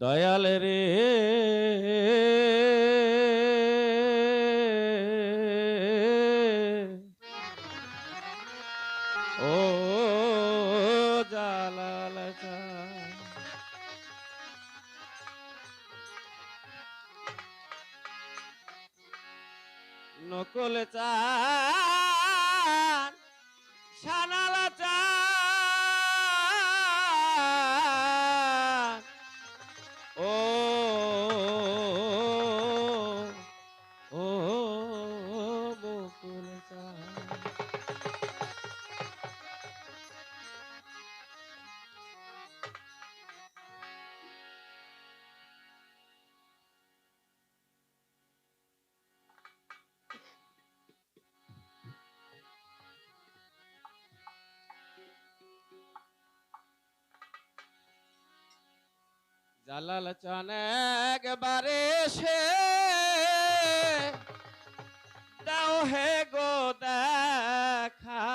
দয়াল রে ও জালাল চাঁদ নকল চাঁদ সানালা চাঁদ ও ও বকুল চাঁদ জালাল চান একবারে সে দাও হে গো দেখা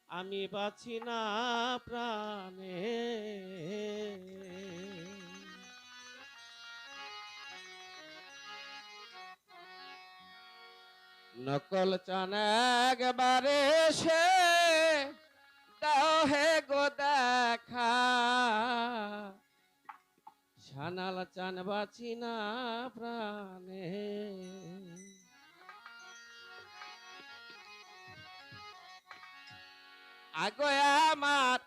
আমি বাঁচি না প্রাণে নকল চান একবারে সে দাও হে গো দেখা সানাল চান বাঁচি না প্রাণে আগো আমার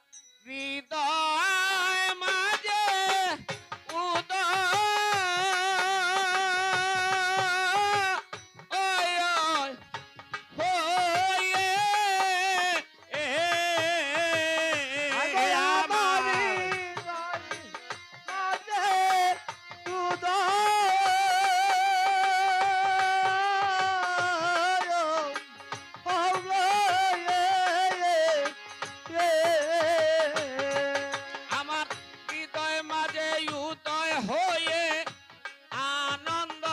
হৃদয় মাঝে উদয় হয়ে আনন্দ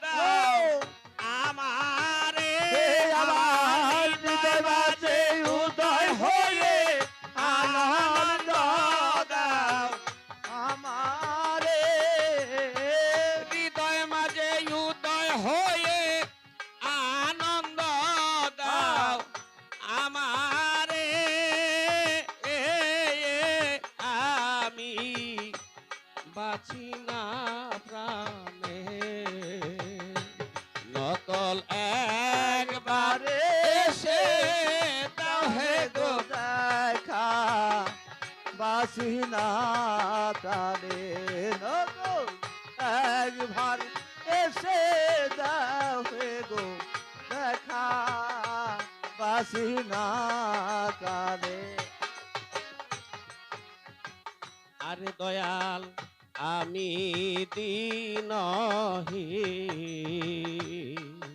দাও আমারে আমার হৃদয় মাঝে উদয় হয়ে আনন্দ দাও আমারে হৃদয় মাঝে উদয় হয়ে আনন্দ দাও আমারে আমি বাঁচি না প্রাণে নকল একবারে এসে দাও হে গো দেখা বাসি না প্রাণে নকল একবার এসে দাও হে গো দেখা বাসি না প্রাণে আরে দয়াল আমি দীনহীন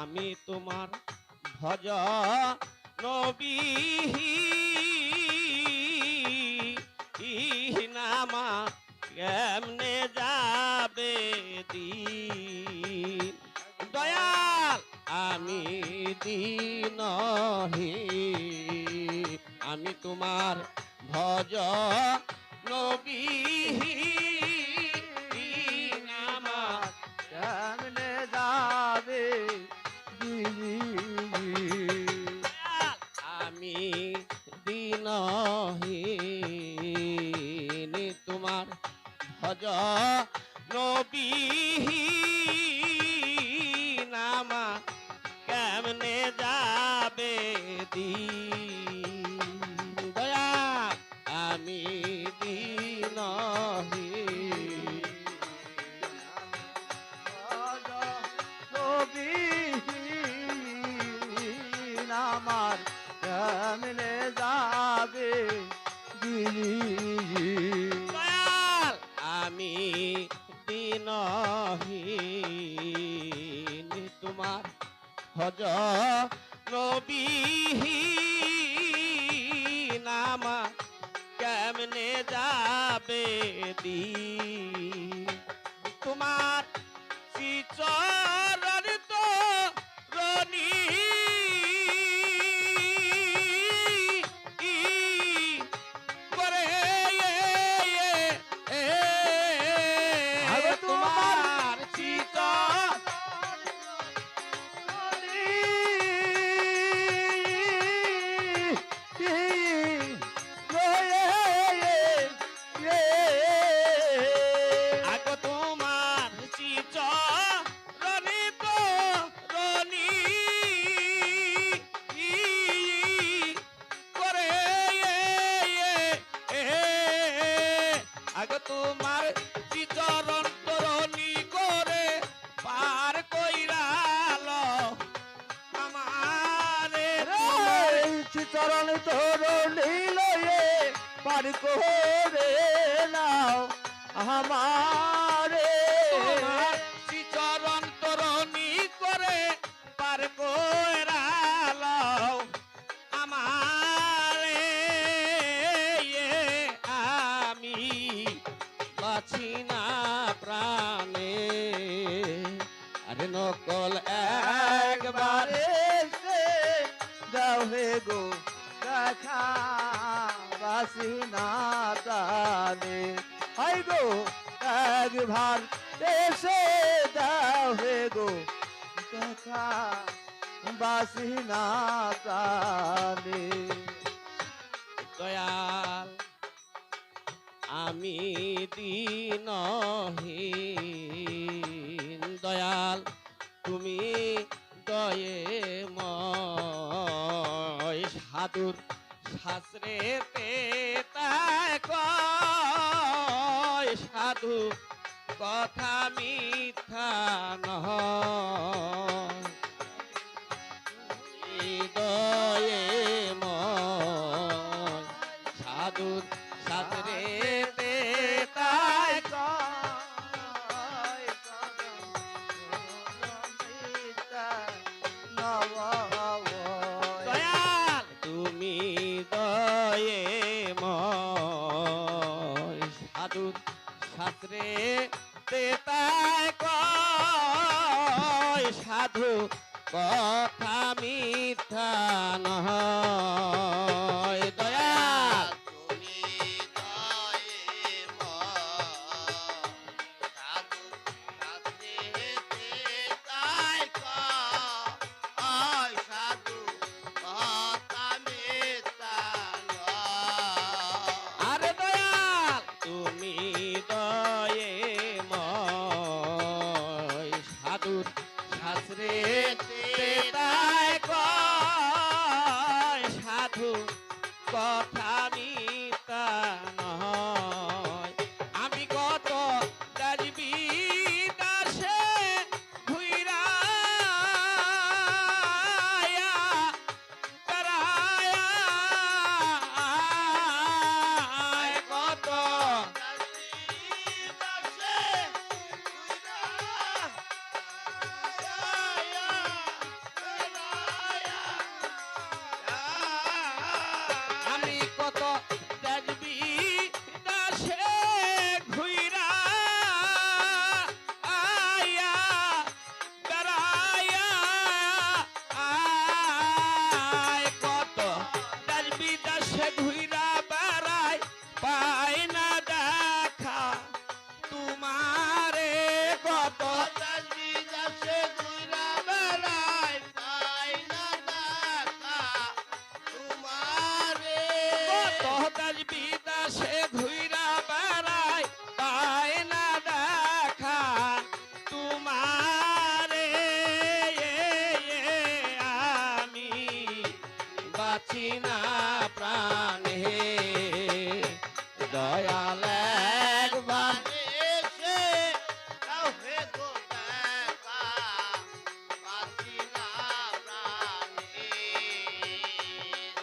আমি তোমার ভজ নবীহীন আমার কেমনে যাবে দিন দয়াল আমি দীনহীন আমি তোমার ভজ নবীহীন আমার কেমনে যাবে আমি দীনহীন তোমার ভজ নবীহীন আমার কেমনে যাবে দিন দয়াল আমি দীনহীন নবীহীন আমার কেমনে যাবে দয়াল আমি দীনহীন তোমার ভজ নবীহীন আমার কেমনে যাবে দিন তোমার শ্রীচরণ তো রনি করে পার করে নাও আমারে তোমার শ্রীচরণ তরণী করে পার কইরা লও আমারে আমি বাঁচি না প্রাণে আরে নকল একবার একবারে সে দাও হে গো দেখা বাসি না প্রাণে হাই গো একবার এসে দাও হে গো দেখা বাসি না প্রাণে দয়াল আমি দিনহীন দয়াল তুমি দয়ে ময় সাধুর শাস্ত্রেতে তাই কয় সাধু কথা মিথ্যা নয় হৃদয়ে ময় সাধুর শাস্ত্রেতে তাই দয়াল তুমি দয়ে ময় সাধুর শাস্ত্রে তাই কয় সাধু কথা মিথ্যা নয় দয়াল তুমি দয়ে সাধু শাস্ত্রেতে তাই কয় সাধু কথা মিথ্যা নয়। আরে দয়াল তুমি দয়ে ময় সাধুর শাস্ত্রে তাই কয় সাধু কথা মিথ্যা নয় আমি কত দাসবি দাসে ঘুইরা কত আমি কত দেখবি দাসে ঘুইরা আয়া বেড়ায়া আয় কত দেখবি দাসে ঘুইরা বেড়ায় পাই না দেখা তোমারে কত কত বিদাসে ঘুইরা বেড়ায় পায় না দেখা তোমারে আমি বাঁচি না প্রাণে দয়াল একবার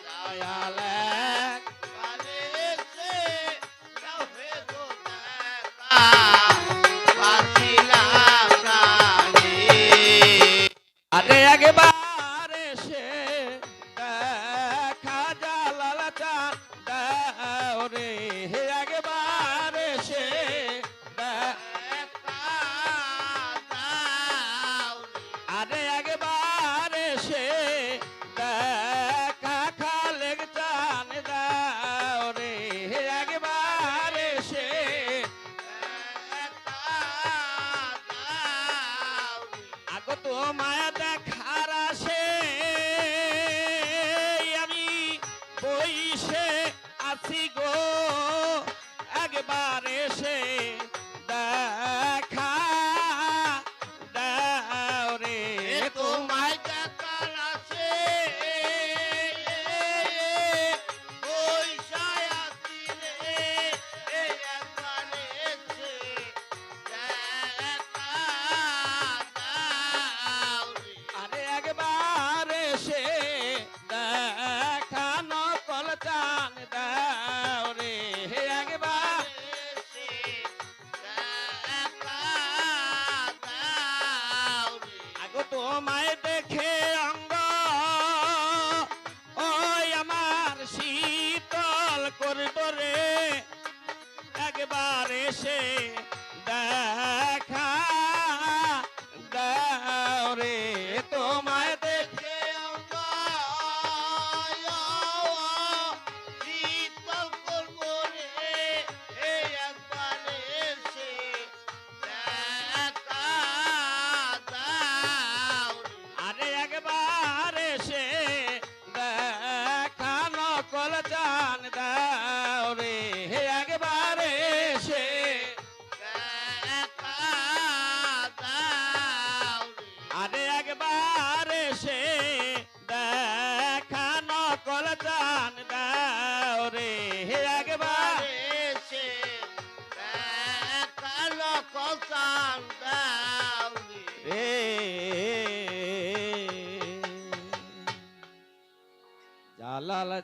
দয়াল আগে একবার এসে দেখা জালাল চাঁদ দাও রে একবার এসে আরে একবার এসে দেখা খালেক চান দাও রে একবার এসে আগো তো মায়া দেখার আসে আমি বইসে আছি গো একবার এসে দেখা দাও রে তোমায় দেখার আছে বৈশায় আছি রে একবার এসে দেখা দাও রে। আরে একবার এসে দেখা নকল চান দাও রে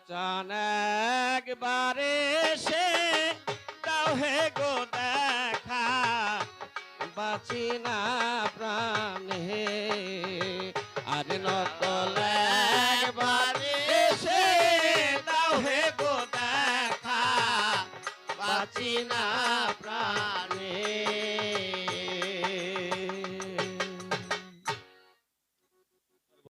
চান একবারে সে দাও হে গো দেখা বাঁচি না